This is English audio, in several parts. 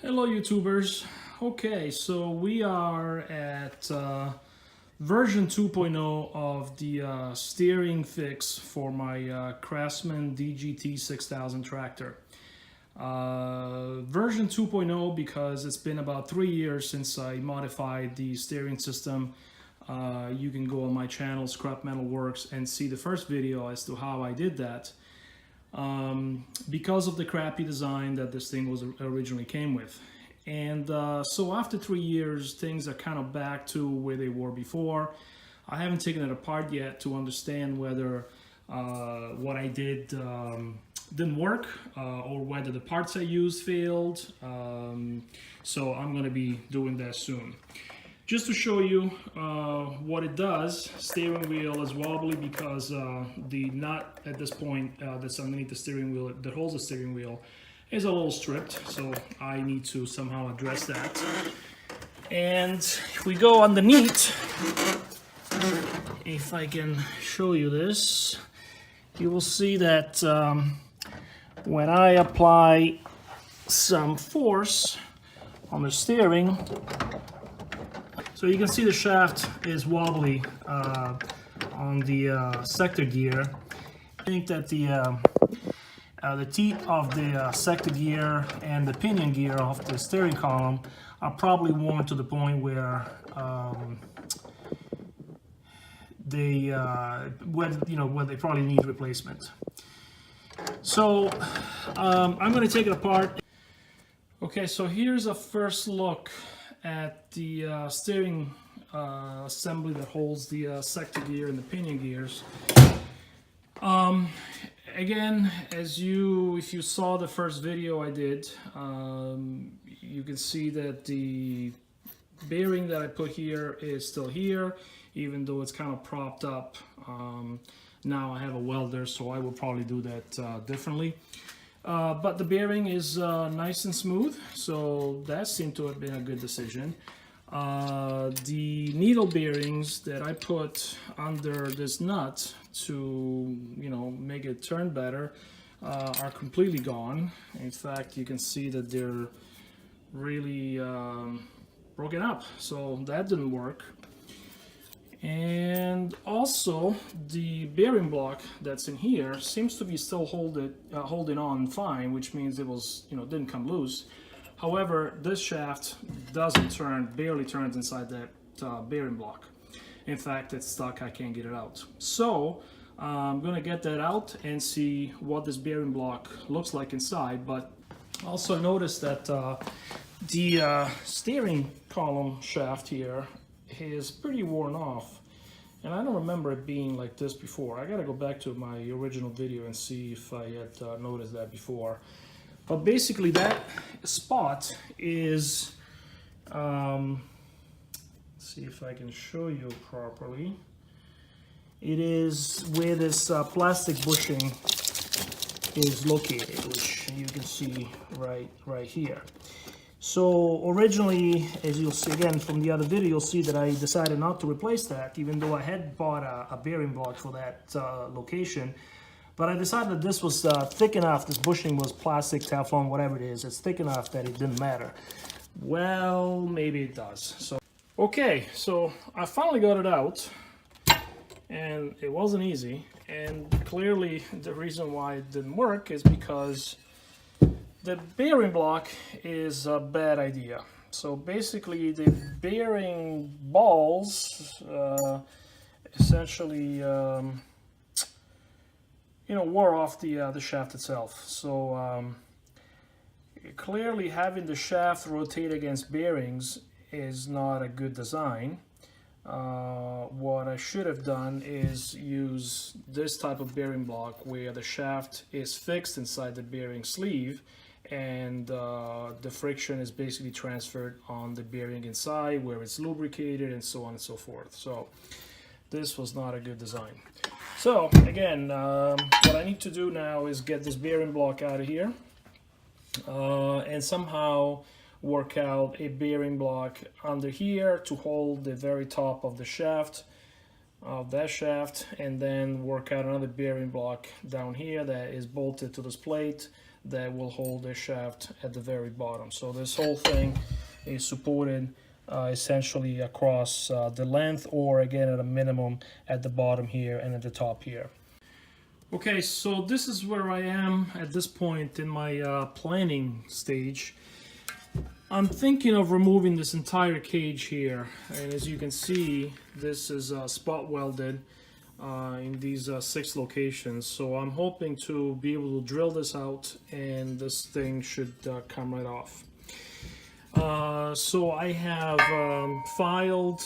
Hello YouTubers. Okay, so we are at version 2.0 of the steering fix for my Craftsman GT6000 tractor. Version 2.0 because it's been about 3 years since I modified the steering system. You can go on my channel, Scrap Metal Works, and see the first video as to how I did that. Because of the crappy design that this thing was originally came with. And so after 3 years, things are kind of back to where they were before. I haven't taken it apart yet to understand whether what I did didn't work or whether the parts I used failed. So I'm going to be doing that soon. Just to show you what it does, steering wheel is wobbly because the nut at this point that's underneath the steering wheel, that holds the steering wheel, is a little stripped, so I need to somehow address that. And if we go underneath, if I can show you this, you will see that when I apply some force on the steering, so you can see the shaft is wobbly on the sector gear. I think that the teeth of the sector gear and the pinion gear of the steering column are probably worn to the point where where they probably need replacement. So I'm going to take it apart. Okay, so here's a first look at the steering assembly that holds the sector gear and the pinion gears. Again, if you saw the first video I did, you can see that the bearing that I put here is still here, even though it's kind of propped up. Now I have a welder, so I will probably do that differently. But the bearing is nice and smooth, so that seemed to have been a good decision. The needle bearings that I put under this nut to, make it turn better are completely gone. In fact, you can see that they're really broken up, so that didn't work. And also the bearing block that's in here seems to be still holding on fine, which means it was, didn't come loose. However, this shaft doesn't turn, barely turns inside that bearing block. In fact, it's stuck, I can't get it out. So I'm gonna get that out and see what this bearing block looks like inside. But also notice that the steering column shaft here is pretty worn off, and I don't remember it being like this before. I gotta go back to my original video and see if I had noticed that before. But basically that spot is, let's see if I can show you properly. It is where this plastic bushing is located, which you can see right here. So originally, as you'll see again from the other video, you'll see that I decided not to replace that, even though I had bought a bearing block for that location. But I decided that this was thick enough, this bushing was plastic, Teflon, whatever it is, it's thick enough that it didn't matter. Well, maybe it does. So, okay, so I finally got it out, and it wasn't easy. And clearly the reason why it didn't work is because the bearing block is a bad idea. So basically the bearing balls essentially wore off the shaft itself. So clearly having the shaft rotate against bearings is not a good design. What I should have done is use this type of bearing block where the shaft is fixed inside the bearing sleeve, and the friction is basically transferred on the bearing inside where it's lubricated, and so on and so forth. So this was not a good design. So again, what I need to do now is get this bearing block out of here and somehow work out a bearing block under here to hold the very top of the shaft, and then work out another bearing block down here that is bolted to this plate that will hold the shaft at the very bottom. So this whole thing is supported essentially across the length, or again at a minimum at the bottom here and at the top here. Okay, so this is where I am at this point in my planning stage. I'm thinking of removing this entire cage here, and as you can see, this is spot welded in these 6 locations. So I'm hoping to be able to drill this out, and this thing should come right off. So I have filed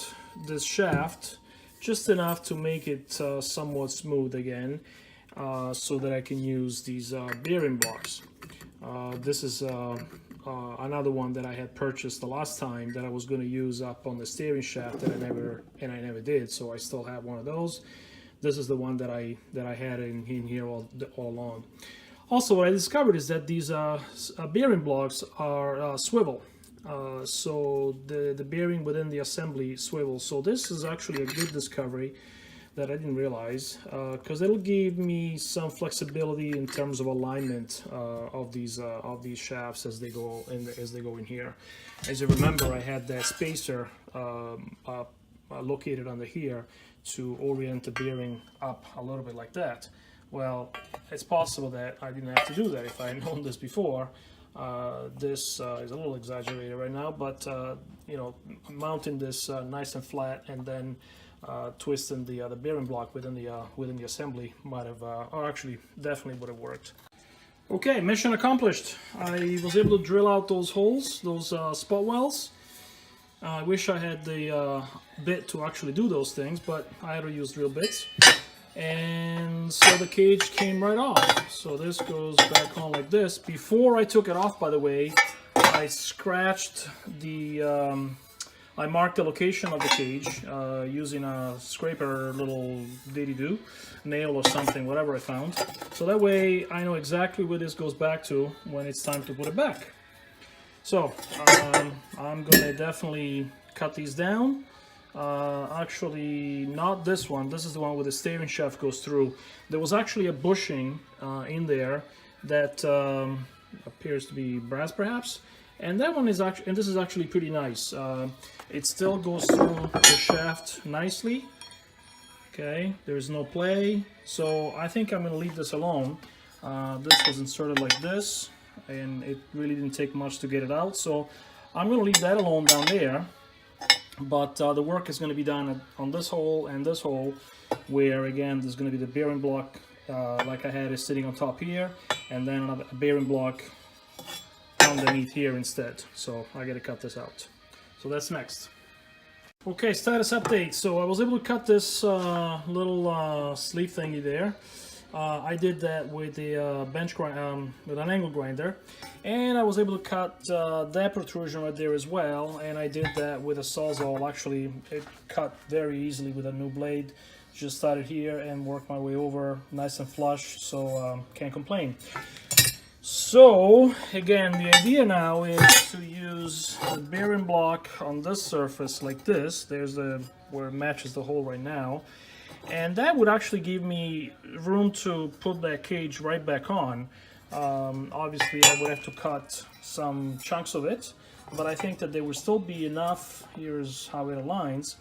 this shaft just enough to make it somewhat smooth again, so that I can use these bearing blocks. This is another one that I had purchased the last time that I was going to use up on the steering shaft that I never did. So I still have one of those. This is the one that I had in here all along. Also, what I discovered is that these bearing blocks are swivel. So the bearing within the assembly swivels. So this is actually a good discovery that I didn't realize, because it'll give me some flexibility in terms of alignment of these shafts as they go in here. As you remember, I had that spacer located under here to orient the bearing up a little bit like that. Well, it's possible that I didn't have to do that if I had known this before. This is a little exaggerated right now, but you know, mounting this nice and flat and then twisting the bearing block within the assembly might have, or actually definitely would have worked. Okay, mission accomplished. I was able to drill out those holes, those spot welds. I wish I had the bit to actually do those things, but I had to use drill bits. And so the cage came right off. So this goes back on like this. Before I took it off, by the way, I scratched the I marked the location of the cage using a scraper little diddy-do nail or something, whatever I found. So that way I know exactly where this goes back to when it's time to put it back. So I'm gonna definitely cut these down. Actually, not this one. This is the one where the steering shaft goes through. There was actually a bushing in there that appears to be brass, perhaps. And that one is actually, and this is actually pretty nice. It still goes through the shaft nicely. Okay, there's no play, so I think I'm going to leave this alone. This was inserted like this, and it really didn't take much to get it out. So I'm going to leave that alone down there. But the work is going to be done on this hole and this hole, where again there's going to be the bearing block like I had is sitting on top here, and then a bearing block underneath here instead. So I got to cut this out. So that's next. Okay, status update. So I was able to cut this little sleeve thingy there. I did that with the with an angle grinder, and I was able to cut that protrusion right there as well, and I did that with a Sawzall. Actually, it cut very easily with a new blade. Just started here and worked my way over, nice and flush, so can't complain. So again, the idea now is to use the bearing block on this surface like this. There's where it matches the hole right now. And that would actually give me room to put that cage right back on. Obviously, I would have to cut some chunks of it, but I think that there would still be enough. Here's how it aligns.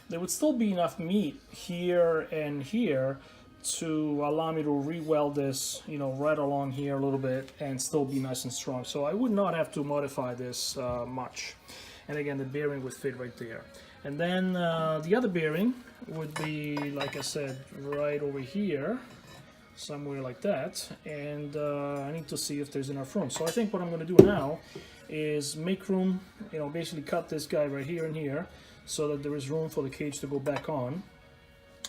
There would still be enough meat here and here to allow me to re-weld this, you know, right along here a little bit and still be nice and strong. So I would not have to modify this much. And again, the bearing would fit right there. And then the other bearing would be, like I said, right over here, somewhere like that. And I need to see if there's enough room. So I think what I'm going to do now is make room, you know, basically cut this guy right here and here so that there is room for the cage to go back on.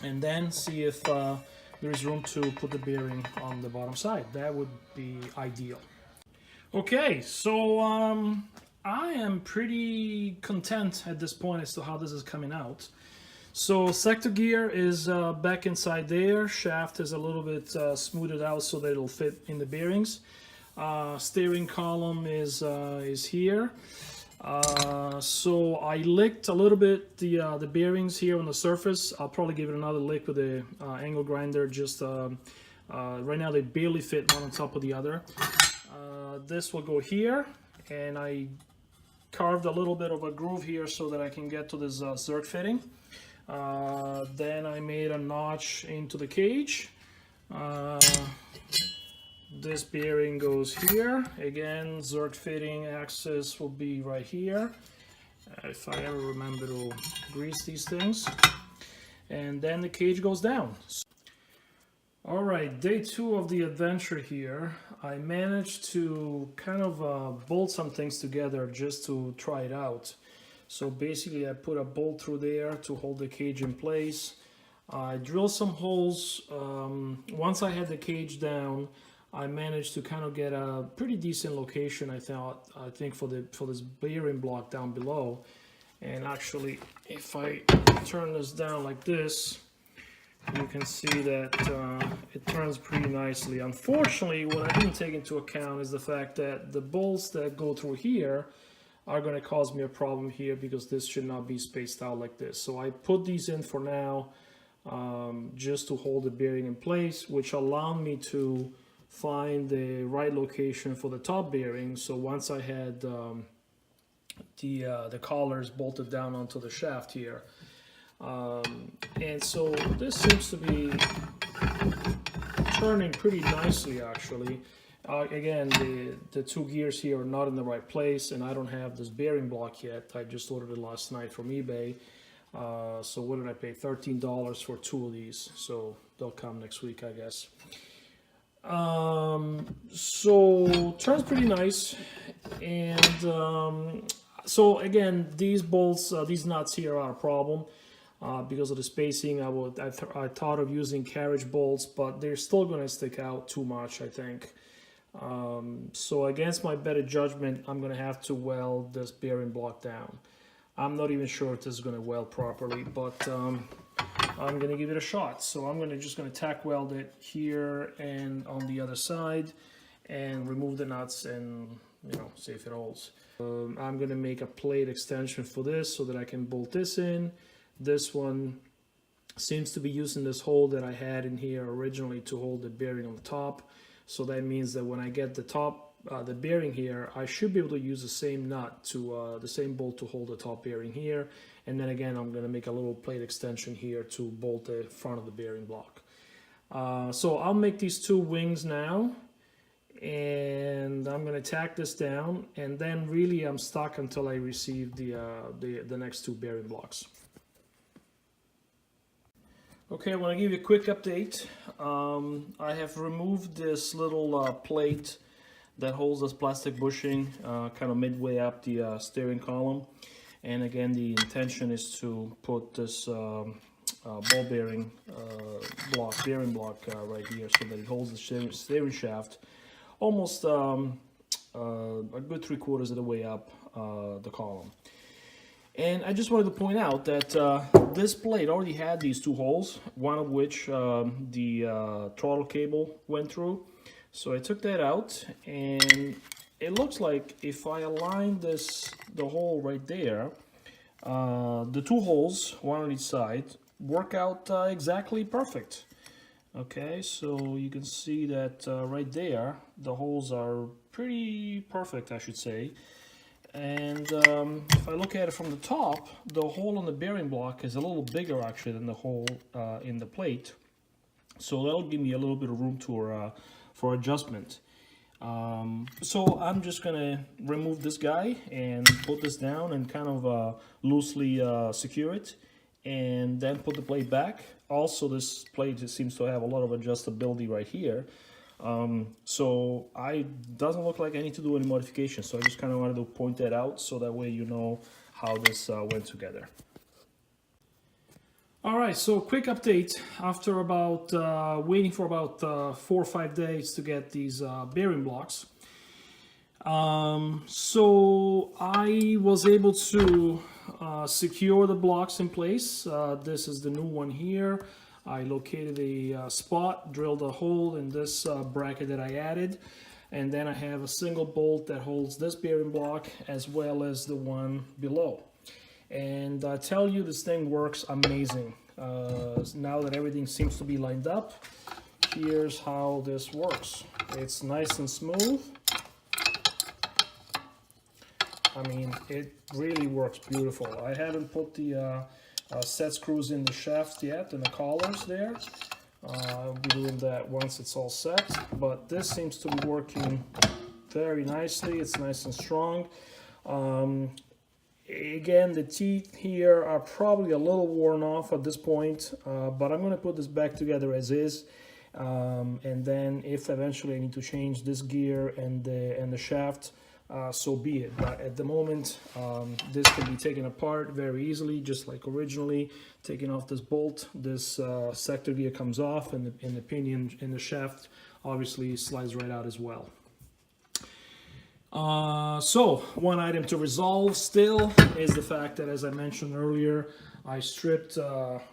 And then see if there is room to put the bearing on the bottom side. That would be ideal. Okay, so I am pretty content at this point as to how this is coming out. So sector gear is back inside there. Shaft is a little bit smoothed out so that it'll fit in the bearings. Steering column is here. So I licked a little bit the bearings here on the surface. I'll probably give it another lick with the angle grinder. Just right now they barely fit one on top of the other. This will go here, and I carved a little bit of a groove here so that I can get to this zerk fitting. Then I made a notch into the cage. This bearing goes here. Again, zerk fitting axis will be right here. If I ever remember to grease these things. And then the cage goes down. All right, day 2 of the adventure here. I managed to kind of bolt some things together just to try it out. So basically I put a bolt through there to hold the cage in place. I drilled some holes. Once I had the cage down, I managed to kind of get a pretty decent location, I think for this bearing block down below. And actually, if I turn this down like this, you can see that it turns pretty nicely. Unfortunately, what I didn't take into account is the fact that the bolts that go through here are going to cause me a problem here, because this should not be spaced out like this. So I put these in for now just to hold the bearing in place, which allowed me to find the right location for the top bearing. So once I had the collars bolted down onto the shaft here, and so this seems to be turning pretty nicely actually. Again, the 2 gears here are not in the right place, and I don't have this bearing block yet. I just ordered it last night from eBay. So what did I pay? $13 for 2 of these. So they'll come next week, I guess. So turns pretty nice. And so again, these bolts, these nuts here are a problem. Because of the spacing, I thought of using carriage bolts, but they're still going to stick out too much, I think. So against my better judgment, I'm going to have to weld this bearing block down. I'm not even sure if this is going to weld properly, but I'm going to give it a shot. So I'm just going to tack weld it here and on the other side, and remove the nuts and, you know, see if it holds. I'm going to make a plate extension for this so that I can bolt this in. This one seems to be using this hole that I had in here originally to hold the bearing on the top. So that means that when I get the top, the bearing here, I should be able to use the same nut to, the same bolt to hold the top bearing here. And then again, I'm going to make a little plate extension here to bolt the front of the bearing block. So I'll make these 2 wings now. And I'm going to tack this down. And then really I'm stuck until I receive the next 2 bearing blocks. Okay, I want to give you a quick update. I have removed this little plate that holds this plastic bushing kind of midway up the steering column. And again, the intention is to put this ball bearing block right here so that it holds the steering shaft almost a good 3/4 of the way up the column. And I just wanted to point out that this plate already had these 2 holes, one of which the throttle cable went through. So I took that out, and it looks like if I align the hole right there, the 2 holes, one on each side, work out exactly perfect. Okay, so you can see that right there, the holes are pretty perfect, I should say. And if I look at it from the top, the hole on the bearing block is a little bigger actually than the hole in the plate. So that'll give me a little bit of room for adjustment. So I'm just going to remove this guy and put this down and kind of loosely secure it, and then put the plate back. Also, this plate seems to have a lot of adjustability right here. So doesn't look like I need to do any modifications. So I just kind of wanted to point that out so that way you know how this went together. All right, so quick update after about waiting for about 4 or 5 days to get these bearing blocks. So I was able to secure the blocks in place. This is the new one here. I located a spot, drilled a hole in this bracket that I added, and then I have a single bolt that holds this bearing block as well as the one below. And I tell you, this thing works amazing. Now that everything seems to be lined up, here's how this works. It's nice and smooth. I mean, it really works beautiful. I haven't put the set screws in the shaft yet, and the collars there. I'll be doing that once it's all set, but this seems to be working very nicely. It's nice and strong. Again, the teeth here are probably a little worn off at this point, but I'm going to put this back together as is. And then if eventually I need to change this gear and the shaft, so be it. But at the moment, this can be taken apart very easily, just like originally. Taking off this bolt, this sector gear comes off, and the pinion in the shaft obviously slides right out as well. So one item to resolve still is the fact that, as I mentioned earlier, I stripped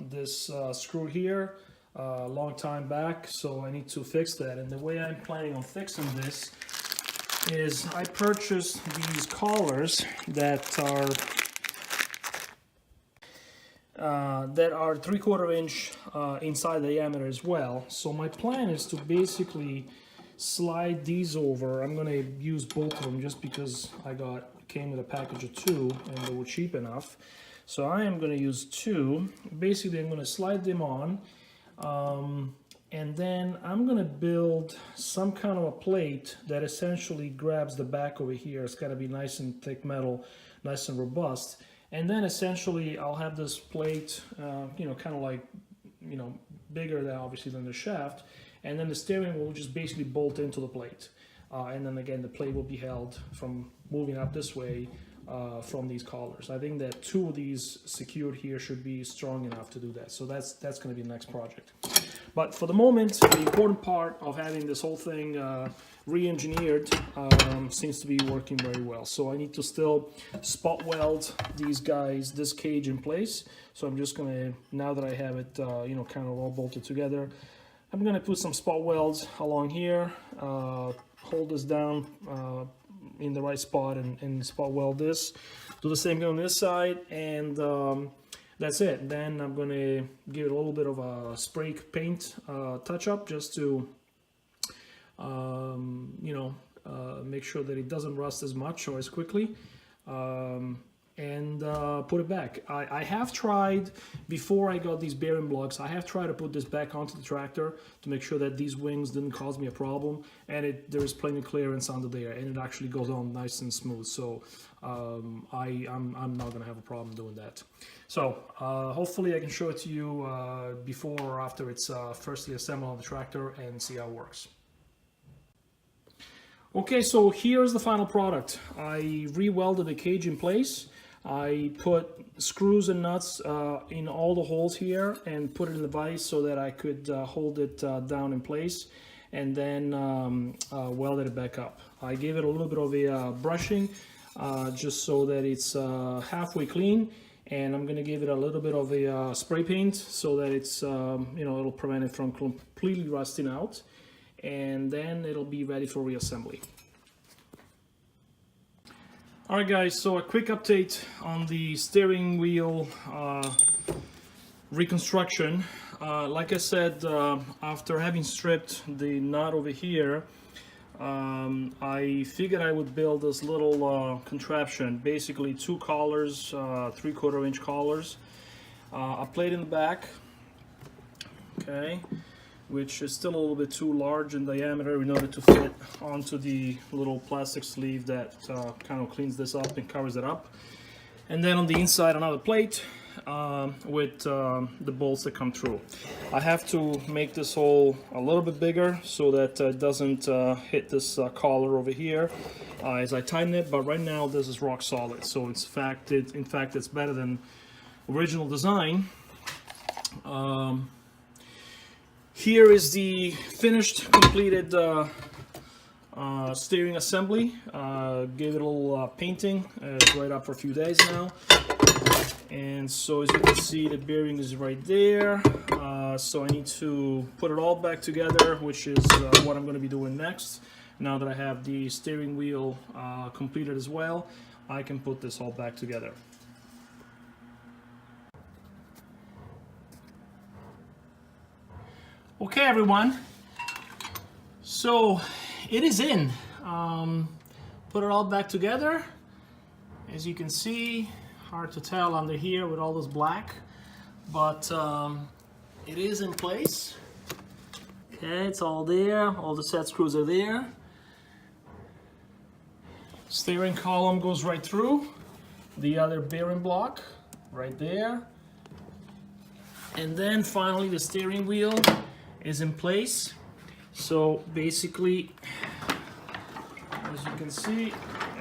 this screw here a long time back, so I need to fix that. And the way I'm planning on fixing this is I purchased these collars that are 3/4 inch inside diameter as well. So my plan is to basically slide these over. I'm going to use both of them just because came with a package of 2 and they were cheap enough. So I am going to use 2. Basically, I'm going to slide them on, and then I'm going to build some kind of a plate that essentially grabs the back over here. It's got to be nice and thick metal, nice and robust. And then essentially I'll have this plate, you know, kind of like, you know, bigger than obviously than the shaft. And then the steering will just basically bolt into the plate. And then again, the plate will be held from moving up this way from these collars. I think that 2 of these secured here should be strong enough to do that. So that's going to be the next project. But for the moment, the important part of having this whole thing re-engineered seems to be working very well. So I need to still spot weld this cage in place. So I'm just going to, now that I have it, you know, kind of all bolted together, I'm going to put some spot welds along here, hold this down in the right spot and spot weld this. Do the same thing on this side, and that's it. Then I'm going to give it a little bit of a spray paint touch up just to, you know, make sure that it doesn't rust as much or as quickly. And put it back. I have tried, before I got these bearing blocks, I have tried to put this back onto the tractor to make sure that these wings didn't cause me a problem, and there is plenty of clearance under there, and it actually goes on nice and smooth. So I'm not gonna have a problem doing that. So hopefully I can show it to you before or after it's firstly assembled on the tractor and see how it works. Okay, so here's the final product. I re-welded the cage in place. I put screws and nuts in all the holes here and put it in the vise so that I could hold it down in place, and then welded it back up. I gave it a little bit of a brushing just so that it's halfway clean, and I'm going to give it a little bit of a spray paint so that it's, you know, it'll prevent it from completely rusting out, and then it'll be ready for reassembly. Alright guys, so a quick update on the steering wheel reconstruction. Like I said, after having stripped the nut over here, I figured I would build this little contraption, basically 2 collars, 3/4 inch collars, a plate in the back, okay, which is still a little bit too large in diameter in order to fit onto the little plastic sleeve that kind of cleans this up and covers it up. And then on the inside, another plate with the bolts that come through. I have to make this hole a little bit bigger so that it doesn't hit this collar over here as I tighten it, but right now this is rock solid. So in fact it's better than original design. Here is the finished, completed steering assembly. Gave it a little painting. It's right up for a few days now. And so as you can see, the bearing is right there. So I need to put it all back together, which is what I'm going to be doing next. Now that I have the steering wheel completed as well, I can put this all back together. Okay everyone, so it is in. Put it all back together, As you can see, hard to tell under here with all this black, but it is in place. Okay, it's all there, all the set screws are there. Steering column goes right through. The other bearing block right there. And then finally the steering wheel is in place. So basically, as you can see,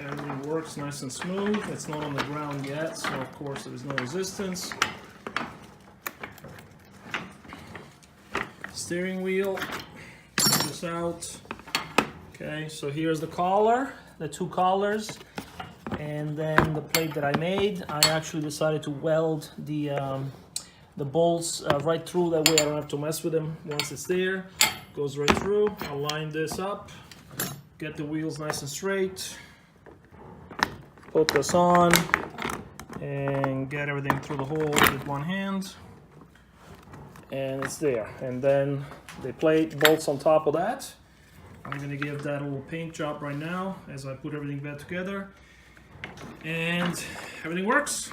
everything works nice and smooth. It's not on the ground yet, so of course there is no resistance. Steering wheel, check this out. Okay, so here's the collar, the two collars, and then the plate that I made. I actually decided to weld the bolts right through, that way I don't have to mess with them once it's there. Goes right through. I'll line this up, get the wheels nice and straight, put this on, and get everything through the hole with one hand. And it's there. And then the plate bolts on top of that. I'm going to give that a little paint job right now as I put everything back together. And everything works.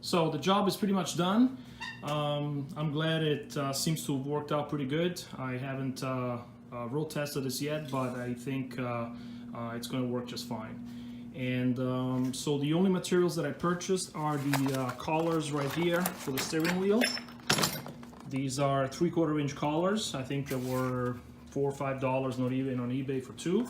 So the job is pretty much done. I'm glad it seems to have worked out pretty good. I haven't road tested this yet, but I think it's going to work just fine. And so the only materials that I purchased are the collars right here for the steering wheel. These are 3/4 inch collars. I think they were $4 or $5, not even on eBay for two.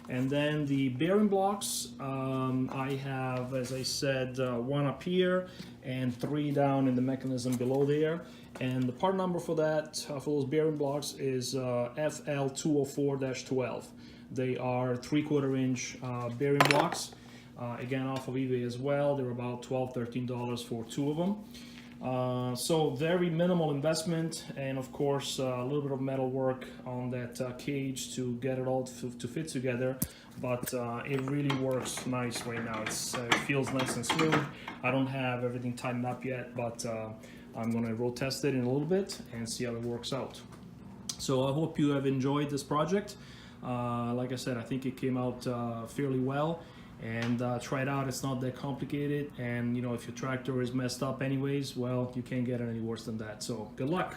And then the bearing blocks, I have, as I said, one up here and 3 down in the mechanism below there. And the part number for that, for those bearing blocks, is FL204-12. They are 3/4 inch bearing blocks, again off of eBay as well. They're about $12, $13 for 2 of them. So very minimal investment, and of course a little bit of metal work on that cage to get it all to fit together, but it really works nice right now. It feels nice and smooth. I don't have everything tightened up yet, but I'm going to road test it in a little bit and see how it works out. So I hope you have enjoyed this project. Like I said, I think it came out fairly well. And try it out. It's not that complicated, and you know, if your tractor is messed up anyways, well, you can't get it any worse than that. So good luck.